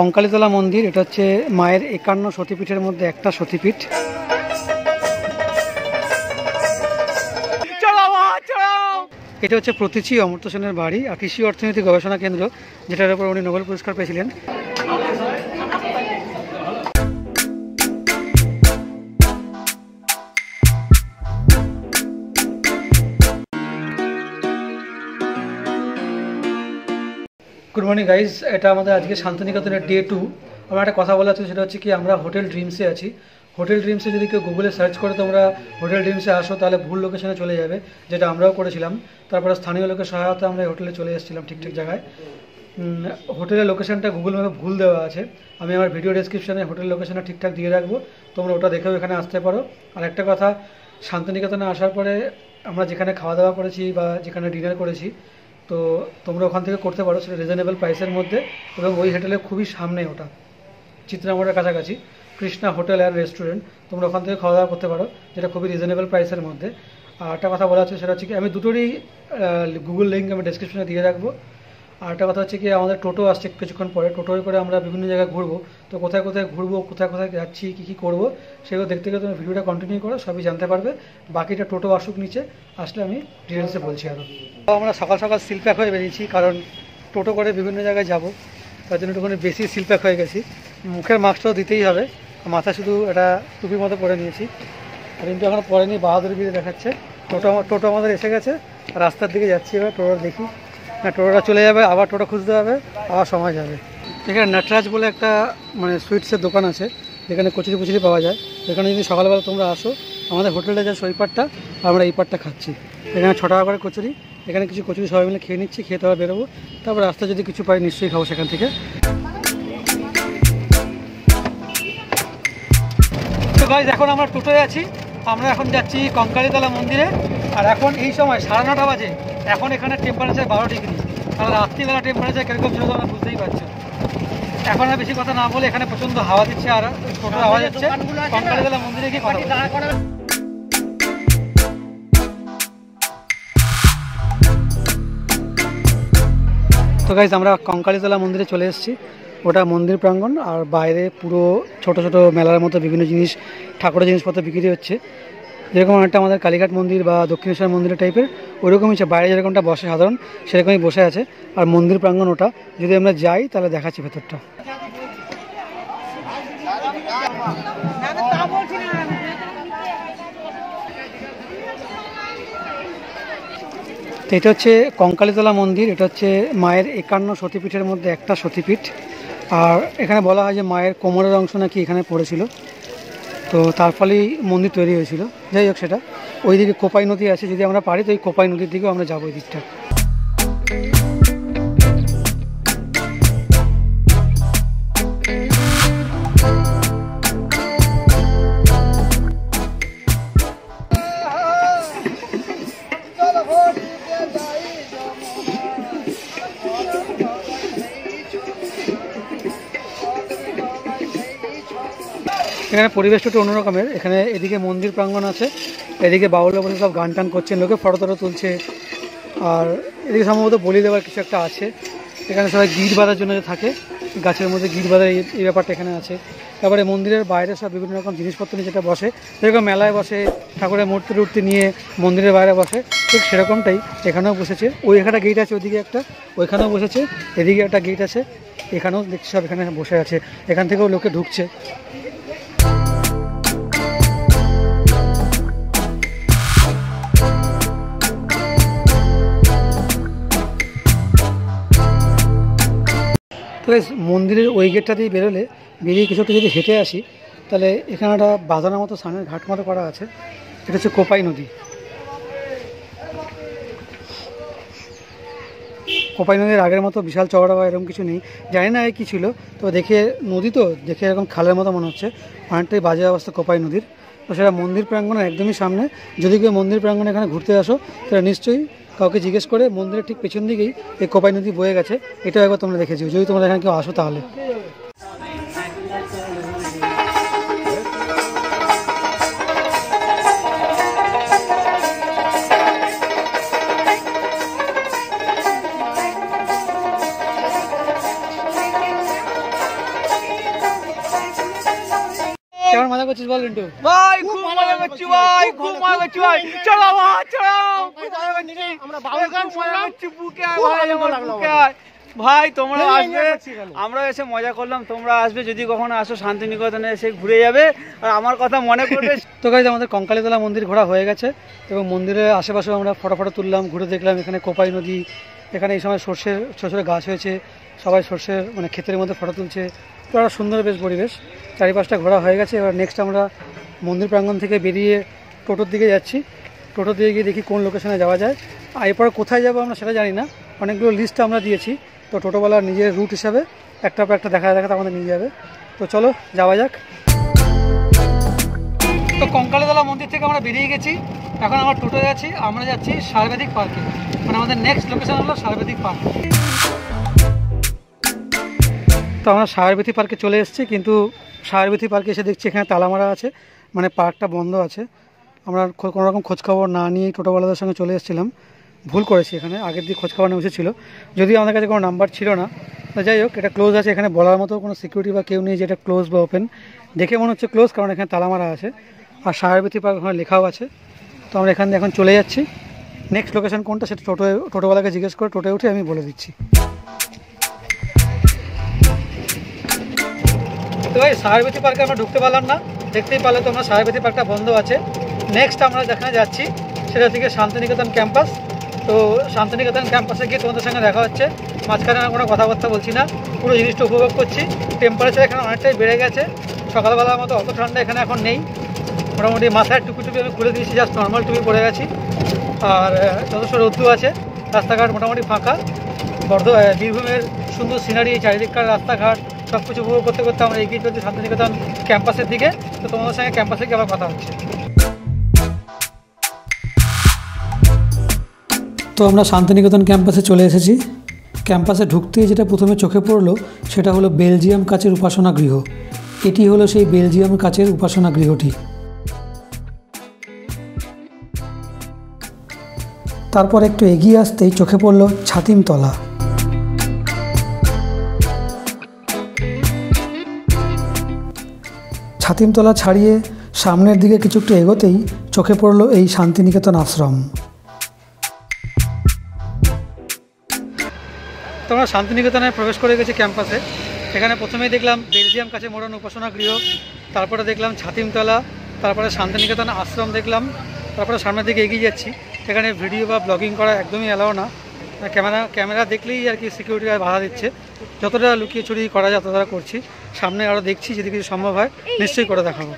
কঙ্কালীতলা মন্দির, এটা হচ্ছে মায়ের 51 সতীপীঠের মধ্যে একটা সতীপীঠ। এটা হচ্ছে প্রতীচী অমর্ত্য সেনের বাড়ি আর কৃষি অর্থনীতি গবেষণা কেন্দ্র, যেটার উপর উনি নোবেল পুরস্কার পেয়েছিলেন। গুড মর্নিং গাইজ, এটা আমাদের আজকে শান্তিনিকেতনের ডে 2। আমার একটা কথা বলা আছে, সেটা হচ্ছে কি আমরা হোটেল ড্রিমসে আছি। হোটেল ড্রিমসে যদি কেউ গুগলে সার্চ করে তোমরা হোটেল ড্রিমসে আসো, তাহলে ভুল লোকেশনে চলে যাবে, যেটা আমরাও করেছিলাম। তারপরে স্থানীয় লোকের সহায়তা আমরা হোটেলে চলে এসেছিলাম ঠিক জায়গায়। হোটেলের লোকেশনটা গুগল ম্যাপে ভুল দেওয়া আছে। আমি আমার ভিডিও ডেসক্রিপশানে হোটেল লোকেশনটা ঠিকঠাক দিয়ে রাখবো, তোমরা ওটা দেখেও এখানে আসতে পারো। আর একটা কথা, শান্তিনিকেতনে আসার পরে আমরা যেখানে খাওয়া দাওয়া করেছি বা যেখানে ডিনার করেছি, তো তোমরা ওখান থেকে করতে পারো, সেটা রিজনেবল প্রাইসের মধ্যে। এবং ওই হোটেলের খুবই সামনে, ওটা চিত্রাঙ্গনের কাছাকাছি কৃষ্ণা হোটেল অ্যান্ড রেস্টুরেন্ট, তোমরা ওখান থেকে খাওয়া দাওয়া করতে পারো, যেটা খুবই রিজনেবল প্রাইসের মধ্যে। আর একটা কথা বলা হচ্ছে, সেটা হচ্ছে কি আমি দুটোরই গুগল লিঙ্ক আমি ডেসক্রিপশনে দিয়ে রাখবো। আর একটা কথা হচ্ছে কি আমাদের টোটো আসছে কিছুক্ষণ পরে, টোটোয় করে আমরা বিভিন্ন জায়গায় ঘুরবো। তো কোথায় কোথায় ঘুরবো, কোথায় কোথায় যাচ্ছি, কী কী করবো, সেগুলো দেখতে গেলে তুমি ভিডিওটা কন্টিনিউ করো, সবই জানতে পারবে। বাকিটা টোটো আসুক নিচে, আসলে আমি ডিটেলসে বলছি আরও। আমরা সকাল সকাল সিল প্যাক হয়ে বেরিয়েছি, কারণ টোটো করে বিভিন্ন জায়গায় যাব, তার জন্য একটুখানি বেশি সিল প্যাক হয়ে গেছি। মুখের মাস্কটাও দিতেই হবে, মাথা শুধু এটা টুপির মতো পরে নিয়েছি। আর কিন্তু এখন পরেনি, বাহাদুরগিরি দেখাচ্ছে। টোটো আমাদের এসে গেছে, রাস্তার দিকে যাচ্ছি। এবার টোটো দেখি, না টোটোটা চলে যাবে, আবার টোটো খুঁজতে হবে, আবার সময় যাবে। এখানে নটরাজ বলে একটা মানে সুইটসের দোকান আছে, যেখানে কচুরি পুচুরি পাওয়া যায়। এখানে যদি সকালবেলা তোমরা আসো, আমাদের হোটেলটা যা ওই পাটটা, আমরা এই পাটটা খাচ্ছি। এখানে 6 টাকা করে কচুরি, এখানে কিছু কচুরি সবাই মিলে খেয়ে নিচ্ছি, খেয়ে আবার বেরোবো। তারপর রাস্তা যদি কিছু পাই নিশ্চয়ই খাবো সেখান থেকে। তো গাইজ, এখন আমরা টোটোয় আছি, আমরা এখন যাচ্ছি কঙ্কালীতলা মন্দিরে। আর এখন এই সময় 9:30 বাজে, এখন এখানে টেম্পারেচার 12 ডিগ্রি। আর রাত্রিবেলা টেম্পারেচার কীরকম ছিল তোমরা বুঝতেই পারছো। এখন আর বেশি কথা না বলে, এখানে প্রচণ্ড হাওয়া দিচ্ছে আর টোটোর আওয়াজ হচ্ছে। কঙ্কালীতলা মন্দিরে গিয়ে কথা বলবো। তো গাইজ, আমরা কঙ্কালীতলা মন্দিরে চলে এসেছি। ওটা মন্দির প্রাঙ্গণ, আর বাইরে পুরো ছোট ছোট মেলার মতো বিভিন্ন জিনিস, ঠাকুরের জিনিসপত্র বিক্রি হচ্ছে। যেরকম একটা আমাদের কালীঘাট মন্দির বা দক্ষিণেশ্বর মন্দিরের টাইপের, ওইরকমই বাইরে যেরকমটা বসে সাধারণ, সেরকমই বসে আছে। আর মন্দির প্রাঙ্গণ ওটা, যদি আমরা যাই তাহলে দেখাচ্ছি ভেতরটা। তো এটা হচ্ছে কঙ্কালীতলা মন্দির, এটা হচ্ছে মায়ের 51 সতীপীঠের মধ্যে একটা সতীপীঠ। আর এখানে বলা হয় যে মায়ের কোমরের অংশ নাকি এখানে পড়েছিল, তো তার ফলেই মন্দির তৈরি হয়েছিল। যাই হোক, সেটা ওইদিকে কোপাই নদী আছে, যদি আমরা পারি তো ওই কোপাই নদীর দিকেও আমরা যাবো ওই দিকটা। এখানে পরিবেশটা একটু অন্যরকমের। এখানে এদিকে মন্দির প্রাঙ্গণ আছে, এদিকে বাউলা বলে সব গান টান করছেন, লোকে ফটো টটো তুলছে। আর এদিকে সম্ভবত বলি দেওয়ার কিছু একটা আছে। এখানে সবাই গিট বাঁধার জন্য থাকে, গাছের মধ্যে গিট বাঁধার এই ব্যাপারটা এখানে আছে। তারপরে মন্দিরের বাইরে সব বিভিন্ন রকম জিনিসপত্র নিয়ে যেটা বসে, যেরকম মেলায় বসে ঠাকুরের মূর্তি টুর্তি নিয়ে মন্দিরের বাইরে বসে, ঠিক সেরকমটাই এখানেও বসেছে। ওই একটা গেট আছে ওইদিকে একটা, ওইখানেও বসেছে। এদিকে একটা গেট আছে, এখানেও দেখছি সব এখানে বসে আছে। এখান থেকেও লোকে ঢুকছে। তো মন্দিরের ওই গেটটা দিয়ে বেরোলে, বেরিয়ে কিছুটা যদি হেঁটে আসি, তাহলে এখানে একটা বাঁধানোর মতো সামনের ঘাট মতো করা আছে। এটা হচ্ছে কোপাই নদী। কোপাই নদীর আগের মতো বিশাল চওড়া বা এরকম কিছু নেই, জানি না কী ছিল। তো দেখে নদী, তো দেখে এরকম খালের মতো মনে হচ্ছে, অনেকটাই বাজে অবস্থা কোপাই নদীর। তো সেটা মন্দির প্রাঙ্গণের একদমই সামনে। যদি কেউ মন্দির প্রাঙ্গণে এখানে ঘুরতে আসো, তাহলে নিশ্চয়ই কাউকে জিজ্ঞেস করে মন্দিরের ঠিক পেছন দিকেই এই কোপাই নদী বয়ে গেছে, এটাও একবার তোমরা দেখেছো যদি তোমরা এখানে কেউ আসো তাহলে। মজা করছিস বল রিন্টু? ভাই খুব মজা করছি ভাই, খুব মজা করছি ভাই। চলো ভাই চলো, আমরা বাউল গান শুনলাম, বুকে আয় ভাই, আমার বুকে আয় ভাই। তোমরা আসবে, আমরা এসে মজা করলাম, তোমরা আসবে যদি কখনো আসো শান্তিনিকেতনে, এসে ঘুরে যাবে আর আমার কথা মনে করবে। তো গাইজ আমাদের কঙ্কালীতলা মন্দির ঘোরা হয়ে গেছে এবং মন্দিরের আশেপাশেও আমরা ফটো তুললাম, ঘুরে দেখলাম। এখানে কোপাই নদী, এখানে এই সময় সর্ষের গাছ হয়েছে, সবাই সর্ষের মানে ক্ষেতের মধ্যে ফটো তুলছে। তো একটা সুন্দর বেশ পরিবেশ, চারিপাশটা ঘোরা হয়ে গেছে। এবার নেক্সট আমরা মন্দির প্রাঙ্গণ থেকে বেরিয়ে টোটোর দিকে যাচ্ছি। টোটো দিয়ে গিয়ে দেখি কোন লোকেশনে যাওয়া যায়, আর এরপরে কোথায় যাবো আমরা সেটা জানি না। অনেকগুলো লিস্ট আমরা দিয়েছি, তো টোটোওয়ালার নিজের রুট হিসাবে একটা পর একটা দেখাতে আমাদের নিয়ে যাবে। তো চলো যাওয়া যাক। তো কঙ্কালীতলা মন্দির থেকে আমরা বেরিয়ে গেছি, এখন আমরা টোটো যাচ্ছি, আমরা যাচ্ছি সায়রবেদিক পার্কে। মানে আমাদের নেক্সট লোকেশন হলো সায়রবেদিক পার্ক। তো আমরা সায়রবেদি পার্কে চলে এসেছি, কিন্তু সায়রবেদি পার্কে এসে দেখছি এখানে তালা মারা আছে, মানে পার্কটা বন্ধ আছে। আমরা কোনোরকম খোঁজখবর না নিয়ে টোটোওয়ালাদের সঙ্গে চলে এসেছিলাম, ভুল করেছি। এখানে আগের দিকে খোঁজখবর নেওয়া উচিত ছিল, যদিও আমাদের কাছে কোনো নাম্বার ছিল না। তো যাই হোক, এটা ক্লোজ আছে, এখানে বলার মতো কোনো সিকিউরিটি বা কেউ নেই যে এটা ক্লোজ বা ওপেন। দেখে মনে হচ্ছে ক্লোজ, কারণ এখানে তালা মারা আছে আর সায়রবেদি পার্ক ওখানে লেখাও আছে। তো আমরা এখান দিয়ে এখন চলে যাচ্ছি। নেক্সট লোকেশন কোনটা সেটা টোটোওয়ালাকে জিজ্ঞেস করে টোটোয় উঠে আমি বলে দিচ্ছি। তো ভাই সায়রবেদি পার্কে আমরা ঢুকতে পারলাম না, দেখতেই পারলে তো আমরা সায়রবেদি পার্কটা বন্ধ আছে। নেক্সট আমরা যেখানে যাচ্ছি সেটা হচ্ছে শান্তিনিকেতন ক্যাম্পাস। তো শান্তিনিকেতন ক্যাম্পাসে গিয়ে তোমাদের সঙ্গে দেখা হচ্ছে। মাঝখানে কোনো কথাবার্তা বলছি না, পুরো জিনিসটা উপভোগ করছি। টেম্পারেচার এখানে অনেকটাই বেড়ে গেছে, সকালবেলার মতো অত ঠান্ডা এখানে এখন নেই। মোটামুটি মাথায় টুপি আমি খুলে দিয়েছি, জাস্ট নর্মাল টুপি পরে গেছি। আর যথেষ্ট রোদ্দু আছে, রাস্তাঘাট মোটামুটি ফাঁকা। বীরভূমের সুন্দর সিনারি, চারিদিককার রাস্তাঘাট সব কিছু উপভোগ করতে করতে আমরা এগিয়ে চলছি শান্তিনিকেতন ক্যাম্পাসের দিকে। তো তোমাদের সঙ্গে ক্যাম্পাসে গিয়ে আবার কথা হচ্ছে। তো আমরা শান্তিনিকেতন ক্যাম্পাসে চলে এসেছি। ক্যাম্পাসে ঢুকতেই যেটা প্রথমে চোখে পড়লো সেটা হলো বেলজিয়াম কাচের উপাসনা গৃহ। এটি হলো সেই বেলজিয়াম কাচের উপাসনা গৃহটি। তারপর একটু এগিয়ে আসতেই চোখে পড়ল ছাতিমতলা। ছাতিমতলা ছাড়িয়ে সামনের দিকে কিছু একটু এগোতেই চোখে পড়ল এই শান্তিনিকেতন আশ্রম। তো আমরা শান্তিনিকেতনে প্রবেশ করে গেছি ক্যাম্পাসে। এখানে প্রথমেই দেখলাম বেলজিয়াম কাছে মোড়ানো উপাসনা গৃহ, তারপরে দেখলাম ছাতিমতলা, তারপরে শান্তিনিকেতন আশ্রম দেখলাম। তারপরে সামনের দিকে এগিয়ে যাচ্ছি। এখানে ভিডিও বা ব্লগিং করা একদমই অ্যালাও না, ক্যামেরা দেখলেই আর কি সিকিউরিটি বাধা দিচ্ছে। যতটা লুকিয়ে ছড়িয়ে করা যায় ততটা করছি। সামনে আরও দেখছি, যদি কিছু সম্ভব হয় নিশ্চয়ই করে দেখাবো।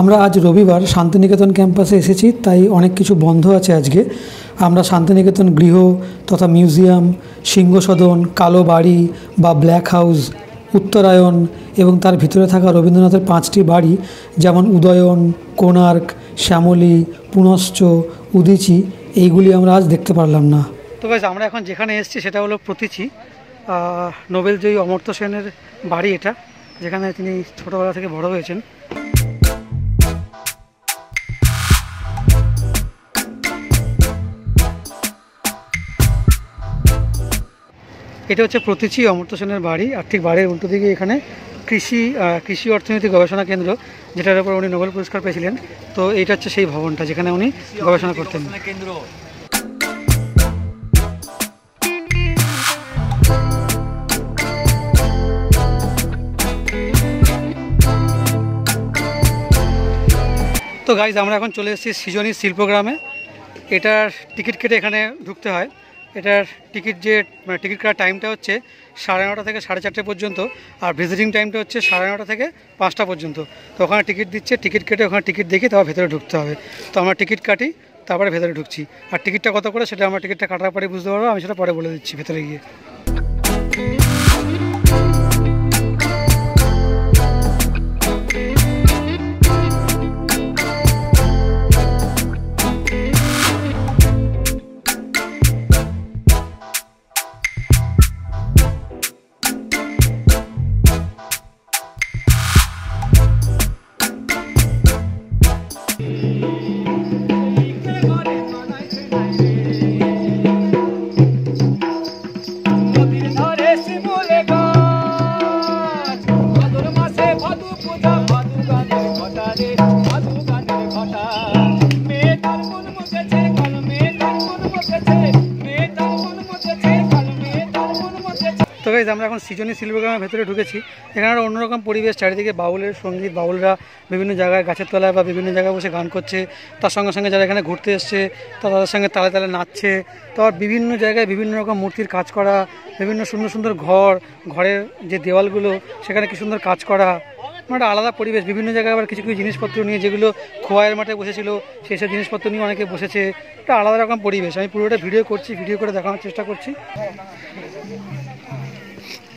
আমরা আজ রবিবার শান্তিনিকেতন ক্যাম্পাসে এসেছি, তাই অনেক কিছু বন্ধ আছে আজকে। আমরা শান্তিনিকেতন গৃহ তথা মিউজিয়াম, সিংহসদন, কালো বাড়ি বা ব্ল্যাক হাউস, উত্তরায়ণ এবং তার ভিতরে থাকা রবীন্দ্রনাথের 5টি বাড়ি যেমন উদয়ন, কোণার্ক, শ্যামলী, পুনশ্চ, উদীচী, এইগুলি আমরা আজ দেখতে পারলাম না। তো গাইস, আমরা এখন যেখানে এসেছি সেটা হলো প্রতীচী, নোবেলজয়ী অমর্ত্য সেনের বাড়ি এটা, যেখানে তিনি ছোটোবেলা থেকে বড় হয়েছেন। এটা হচ্ছে প্রতীচী অমর্ত্য সেনের বাড়ি। আর ঠিক বাড়ির উল্টো দিকে এখানে কৃষি অর্থনীতি গবেষণা কেন্দ্র, যেটার উপর উনি নোবেল পুরস্কার পেয়েছিলেন। তো এইটা হচ্ছে সেই ভবনটা যেখানে উনি গবেষণা করতেন। তো গাইজ, আমরা এখন চলে এসেছি সৃজনী শিল্পগ্রামে। এটার টিকিট কেটে এখানে ঢুকতে হয়। এটার টিকিট কাটার টাইমটা হচ্ছে 9:30 থেকে 4:30 পর্যন্ত, আর ভিজিটিং টাইমটা হচ্ছে 9:30 থেকে 5টা পর্যন্ত। তো ওখানে টিকিট দিচ্ছে, টিকিট কেটে ওখানে টিকিট দেখে তারপর ভেতরে ঢুকতে হবে। তো আমরা টিকিট কাটি, তারপরে ভেতরে ঢুকছি। আর টিকিটটা কত করে সেটা আমরা টিকিটটা কাটার পরে বুঝতে পারবো, আমি সেটা পরে বলে দিচ্ছি ভেতরে গিয়ে। তো গাইজ আমরা এখন সৃজনী শিল্পগ্রামের ভেতরে ঢুকেছি। এখানে একটা অন্যরকম পরিবেশ, চারিদিকে বাউলের সঙ্গীত, বাউলরা বিভিন্ন জায়গায় গাছের তলায় বা বিভিন্ন জায়গায় বসে গান করছে, তার সঙ্গে সঙ্গে যারা এখানে ঘুরতে এসছে তাদের সঙ্গে তালে তালে নাচছে। তার বিভিন্ন জায়গায় বিভিন্ন রকম মূর্তির কাজ করা, বিভিন্ন সুন্দর সুন্দর ঘরের যে দেওয়ালগুলো সেখানে কি সুন্দর কাজ করা, একটা আলাদা পরিবেশ। বিভিন্ন জায়গায় আবার কিছু কিছু জিনিসপত্র নিয়ে, যেগুলো খোয়াইয়ের মাঠে বসেছিল সেই সব জিনিসপত্র নিয়ে অনেকে বসেছে। একটা আলাদা রকম পরিবেশ। আমি পুরোটা ভিডিও করছি, ভিডিও করে দেখানোর চেষ্টা করছি।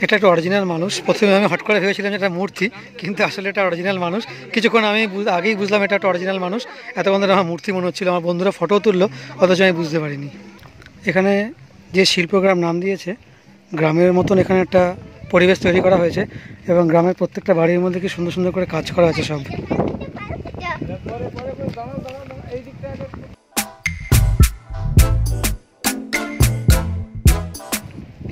এটা একটা অরিজিনাল মানুষ। প্রথমে আমি হট করে ভেবেছিলাম যে এটা মূর্তি, কিন্তু আসলে এটা অরিজিনাল মানুষ। কিছুক্ষণ আমি আগেই বুঝলাম এটা একটা অরিজিনাল মানুষ। এতক্ষণ ধরে আমার মূর্তি মনে হচ্ছিলো। আমার বন্ধুরা ফটো তুললো, অথচ আমি বুঝতে পারিনি। এখানে যে শিল্পগ্রাম নাম দিয়েছে, গ্রামের মতন এখানে একটা পরিবেশ তৈরি করা হয়েছে এবং গ্রামের প্রত্যেকটা বাড়ির মধ্যে কি সুন্দর সুন্দর করে কাজ করা আছে সব।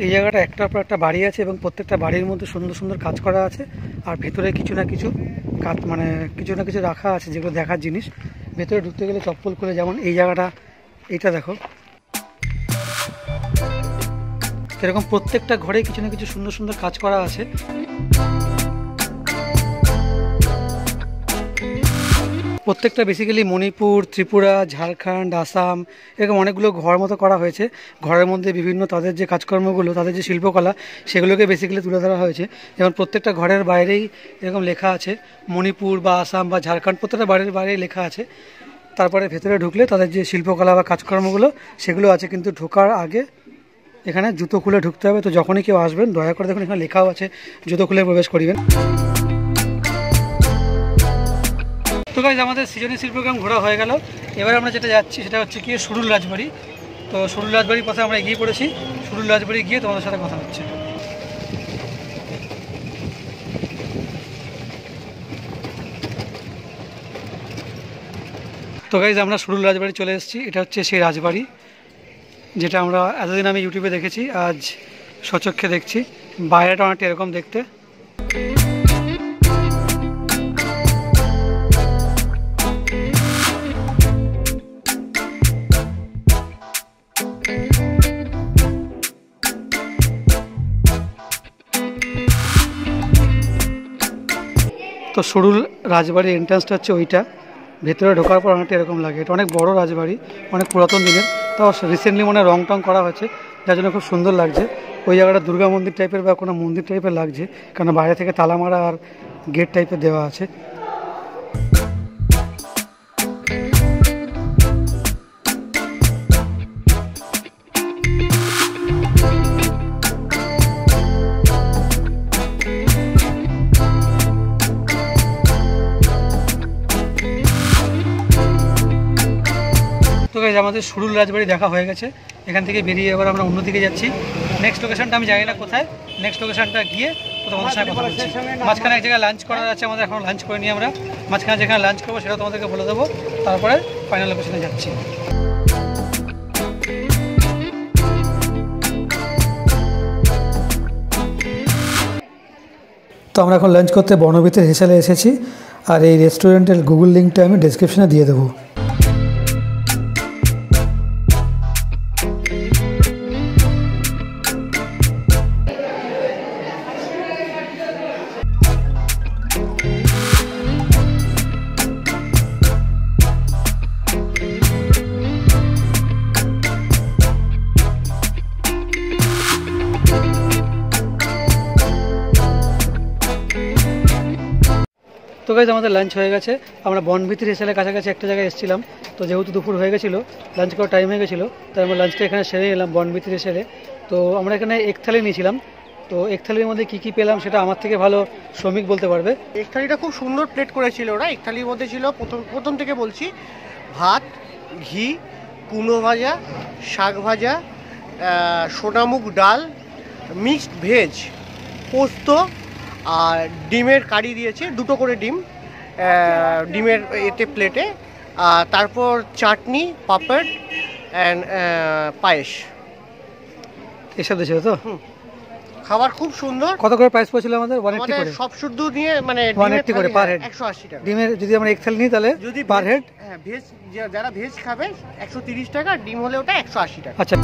এই জায়গাটা একটার পর একটা বাড়ি আছে এবং প্রত্যেকটা বাড়ির মধ্যে সুন্দর সুন্দর কাজ করা আছে। আর ভেতরে কিছু না কিছু কাজ, মানে কিছু না কিছু রাখা আছে যেগুলো দেখার জিনিস। ভেতরে ঢুকতে গেলে চপ্পল খুলে, যেমন এই জায়গাটা, এইটা দেখো, এরকম প্রত্যেকটা ঘরে কিছু না কিছু সুন্দর সুন্দর কাজ করা আছে। প্রত্যেকটা বেসিক্যালি মণিপুর, ত্রিপুরা, ঝাড়খণ্ড, আসাম, এরকম অনেকগুলো ঘর মতো করা হয়েছে। ঘরের মধ্যে বিভিন্ন তাদের যে কাজকর্মগুলো, তাদের যে শিল্পকলা, সেগুলোকে বেসিক্যালি তুলে ধরা হয়েছে। যেমন প্রত্যেকটা ঘরের বাইরেই এরকম লেখা আছে মণিপুর বা আসাম বা ঝাড়খণ্ড, প্রত্যেকটা বাড়ির বাইরেই লেখা আছে। তারপরে ভেতরে ঢুকলে তাদের যে শিল্পকলা বা কাজকর্মগুলো সেগুলো আছে। কিন্তু ঢোকার আগে এখানে জুতো খুলে ঢুকতে হবে। তো যখনই কেউ আসবেন দয়া করে দেখুন, এখানে লেখাও আছে জুতো খুলে প্রবেশ করিবেন। তো গাইজ আমাদের সৃজনী শিল্পগ্রাম ঘোরা হয়ে গেল। এবার আমরা যেটা যাচ্ছি সেটা হচ্ছে কি সুরুল রাজবাড়ি। তো সুরুল রাজবাড়ির পথে আমরা এগিয়ে পড়েছি। সুরুল রাজবাড়ি গিয়ে তোমাদের সাথে কথা হচ্ছে। তো গাইজ আমরা সুরুল রাজবাড়ি চলে এসেছি। এটা হচ্ছে সেই রাজবাড়ি যেটা আমরা এতদিন আমি ইউটিউবে দেখেছি, আজ স্বচক্ষে দেখছি। বাইরেটা অনেকটা এরকম দেখতে। তো সুরুল রাজবাড়ির এন্ট্রান্সটা হচ্ছে ওইটা। ভেতরে ঢোকার পর অনেকটা এরকম লাগে। এটা অনেক বড় রাজবাড়ি, অনেক পুরাতন দিনের। তাও রিসেন্টলি মনে রং টং করা হয়েছে, যার জন্য খুব সুন্দর লাগছে। ওই জায়গাটা দুর্গা মন্দির টাইপের বা কোনো মন্দির টাইপের লাগছে, কারণ বাইরে থেকে তালা মারা আর গেট টাইপের দেওয়া আছে। তো গাইজ আমাদের সুরুল রাজবাড়ি দেখা হয়ে গেছে। এখান থেকে বেরিয়ে এবার আমরা অন্যদিকে যাচ্ছি। নেক্সট লোকেশনটা আমি জানি না কোথায়। নেক্সট লোকেশনটা গিয়ে তোমাদের সঙ্গে কথা বলছি। মাঝখানে এক জায়গায় লাঞ্চ করার আছে আমাদের, এখন লাঞ্চ করে নিই আমরা। মাঝখানে যেখানে লাঞ্চ করবো সেটা তোমাদেরকে বলে দেবো। তারপরে ফাইনাল লোকেশনে যাচ্ছি। তো আমরা এখন লাঞ্চ করতে বনবিতের হেসেলে এসেছি। আর এই রেস্টুরেন্টের গুগল লিঙ্কটা আমি ডেসক্রিপশনে দিয়ে দেবো। তো গাইজ আমাদের লাঞ্চ হয়ে গেছে। আমরা বনভিতির হেসেলের কাছাকাছি একটা জায়গায় এসেছিলাম। তো যেহেতু দুপুর হয়ে গেছিলো, লাঞ্চ করার টাইম হয়ে গেছিলো, তাই আমরা লাঞ্চটা এখানে সেরে এলাম বনভিতির হেসেলে। তো আমরা এখানে এক থালি নিয়েছিলাম। তো এক থালির মধ্যে কী কী পেলাম সেটা আমার থেকে ভালো শ্রমিক বলতে পারবে। এক থালিটা খুব সুন্দর প্লেট করেছিল ওরা। এক থালির মধ্যে ছিল প্রথম থেকে বলছি, ভাত, ঘি, কুমড়ো ভাজা, শাক ভাজা, সোনামুগ ডাল, মিক্সড ভেজ, পোস্ত আর ডিমের কারি দিয়েছে, 2টো করে ডিমের এতে প্লেটে। তারপর চাটনি, পাপড় অ্যান্ড পায়েস এসব দিয়েছিল। তো খাবার খুব সুন্দর। কত করে প্রাইস পড়ছিল আমাদের? 180 করে সব শুদ্ধ নিয়ে, মানে 180 করে পার হেড, 180 টাকা। ডিমের যদি আমরা এক থালি নিই তাহলে যদি পার হেড, হ্যাঁ ভেজ, যারা ভেজ খাবে 130 টাকা, ডিম হলে ওটা 180 টাকা। আচ্ছা।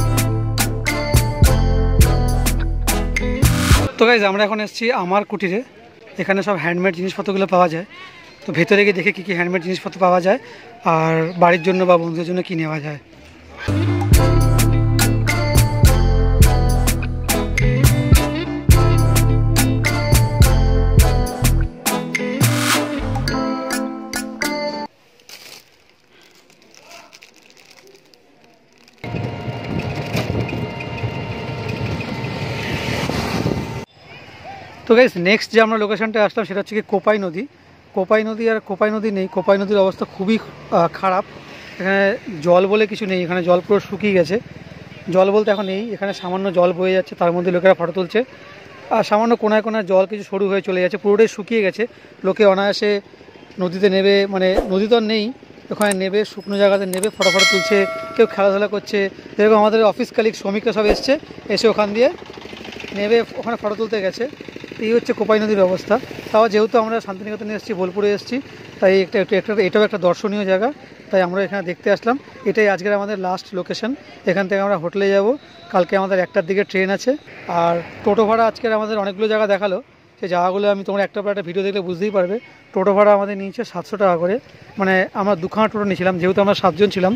তো গাইজ আমরা এখন এসেছি আমার কুটিরে। এখানে সব হ্যান্ডমেড জিনিসপত্রগুলো পাওয়া যায়। তো ভেতরে গিয়ে দেখে কী কী হ্যান্ডমেড জিনিসপত্র পাওয়া যায় আর বাড়ির জন্য বা বন্ধুদের জন্য কী নেওয়া যায়। তো গাইস নেক্সট যে আমরা লোকেশনটা আসলাম সেটা হচ্ছে কি কোপাই নদী। কোপাই নদী আর কোপাই নদী নেই, কোপাই নদীর অবস্থা খুবই খারাপ। এখানে জল বলে কিছু নেই, এখানে জল পুরো শুকিয়ে গেছে। জল বলতে এখন নেই, এখানে সামান্য জল বয়ে যাচ্ছে, তার মধ্যে লোকেরা ফটো তুলছে। আর সামান্য কোনায় কোনায় জল কিছু সরু হয়ে চলে যাচ্ছে, পুরোটাই শুকিয়ে গেছে। লোকে অনায়াসে নদীতে নেবে, মানে নদী তো আর নেই, ওখানে নেবে, শুকনো জায়গাতে নেবে, ফটো ফটো তুলছে, কেউ খেলাধুলা করছে। যেরকম আমাদের অফিস কালিগ শ্রমিকরা সব এসে ওখান দিয়ে নেবে, ওখানে ফটো তুলতে গেছে। এই হচ্ছে কোপাই নদীর অবস্থা। তাও যেহেতু আমরা শান্তিনিকেতনে এসেছি, বোলপুরে এসেছি, তাই এটাও একটা দর্শনীয় জায়গা, তাই আমরা এখানে দেখতে আসলাম। এটাই আজকের আমাদের লাস্ট লোকেশন। এখান থেকে আমরা হোটেলে যাব। কালকে আমাদের 1টার দিকে ট্রেন আছে। আর টোটো ভাড়া আজকের আমাদের অনেকগুলো জায়গা দেখালো, সেই জায়গাগুলো আমি তোমরা একটা পর একটা ভিডিও দেখলে বুঝতেই পারবে। টোটো ভাড়া আমাদের নিয়েছে 700 টাকা করে, মানে আমরা দুখানা টোটো নিয়েছিলাম, যেহেতু আমরা 7 জন ছিলাম,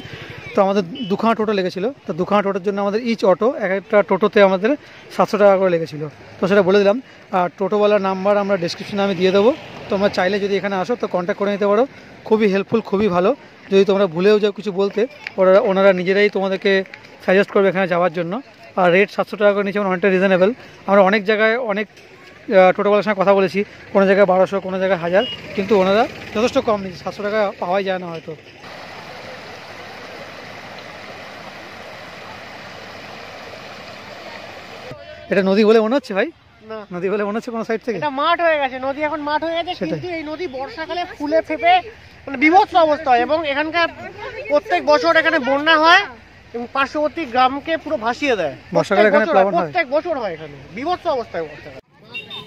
তো আমাদের দুখানা টোটো লেগেছিলো। তো দুখানা টোটোর জন্য আমাদের ইচ অটো, এক একটা টোটোতে আমাদের 700 টাকা করে লেগেছিলো। তো সেটা বলে দিলাম। আর টোটোওয়ালার নাম্বার আমরা ডেসক্রিপশনে আমি দিয়ে দেবো, তোমরা চাইলে যদি এখানে আসো তো কন্ট্যাক্ট করে নিতে পারো। খুবই হেল্পফুল, খুবই ভালো। যদি তোমরা ভুলেও যাও কিছু বলতে, ওনারা নিজেরাই তোমাদেরকে সাজেস্ট করবে এখানে যাওয়ার জন্য। আর রেট 700 টাকা করে নিচে অনেকটা রিজনেবল। আমরা অনেক জায়গায় অনেক টোটোওয়ালার সঙ্গে কথা বলেছি, কোনো জায়গায় 1200, কোনো জায়গায় 1000, কিন্তু ওনারা যথেষ্ট কম নিচ্ছে, 700 টাকা পাওয়াই যায় না হয়তো। এটা নদী বলে মনে হচ্ছে ভাই? না, নদী বলে মনে হচ্ছে কোনো সাইড থেকে? এটা মাঠ হয়ে গেছে, নদী এখন মাঠ হয়ে গেছে। কিন্তু এই নদী বর্ষাকালে ফুলে ফেপে মানে বিভৎস অবস্থা হয়, এবং এখানকার প্রত্যেক বছর এখানে বন্যা হয় এবং পার্শ্ববর্তী গ্রামকে পুরো ভাসিয়ে দেয়। বর্ষাকালে এখানে প্লাবন হয়, প্রত্যেক বছর হয় এখানে, বিভৎস অবস্থায় বর্ষাকালে।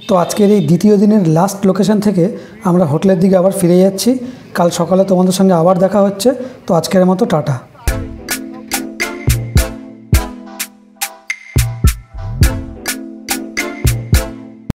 তো আজকের এই দ্বিতীয় দিনের লাস্ট লোকেশন থেকে আমরা হোটেলের দিকে আবার ফিরে যাচ্ছি। কাল সকালে তোমাদের সঙ্গে আবার দেখা হচ্ছে। তো আজকের মতো টাটা।